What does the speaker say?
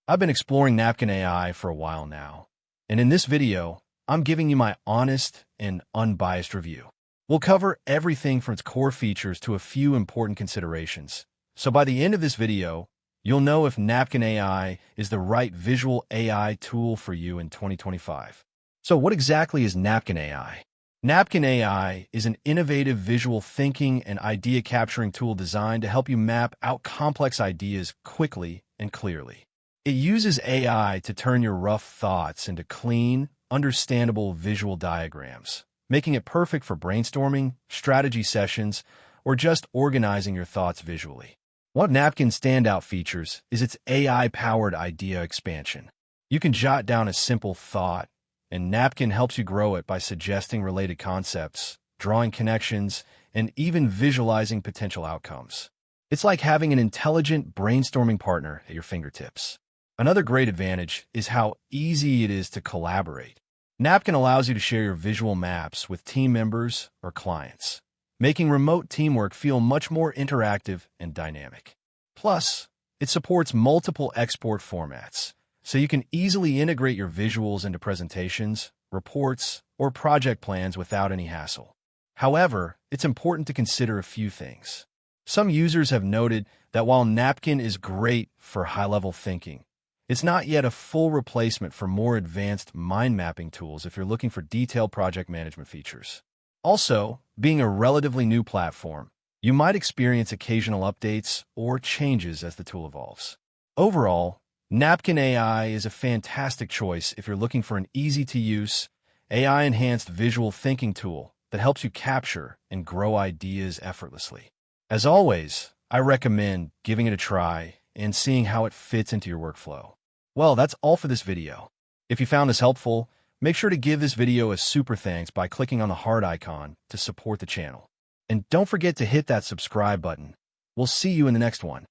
I've been exploring Napkin AI for a while now, and in this video, I'm giving you my honest and unbiased review. We'll cover everything from its core features to a few important considerations. So by the end of this video, you'll know if Napkin AI is the right visual AI tool for you in 2025. So what exactly is Napkin AI? Napkin AI is an innovative visual thinking and idea capturing tool designed to help you map out complex ideas quickly and clearly. It uses AI to turn your rough thoughts into clean, understandable visual diagrams, making it perfect for brainstorming, strategy sessions, or just organizing your thoughts visually. One of Napkin's standout features is its AI-powered idea expansion. You can jot down a simple thought, and Napkin helps you grow it by suggesting related concepts, drawing connections, and even visualizing potential outcomes. It's like having an intelligent brainstorming partner at your fingertips. Another great advantage is how easy it is to collaborate. Napkin allows you to share your visual maps with team members or clients, making remote teamwork feel much more interactive and dynamic. Plus, it supports multiple export formats, so you can easily integrate your visuals into presentations, reports, or project plans without any hassle. However, it's important to consider a few things. Some users have noted that while Napkin is great for high-level thinking, it's not yet a full replacement for more advanced mind mapping tools if you're looking for detailed project management features. Also, being a relatively new platform, you might experience occasional updates or changes as the tool evolves. Overall, Napkin AI is a fantastic choice if you're looking for an easy-to-use, AI-enhanced visual thinking tool that helps you capture and grow ideas effortlessly. As always, I recommend giving it a try and seeing how it fits into your workflow. Well, that's all for this video. If you found this helpful, make sure to give this video a super thanks by clicking on the heart icon to support the channel. And don't forget to hit that subscribe button. We'll see you in the next one.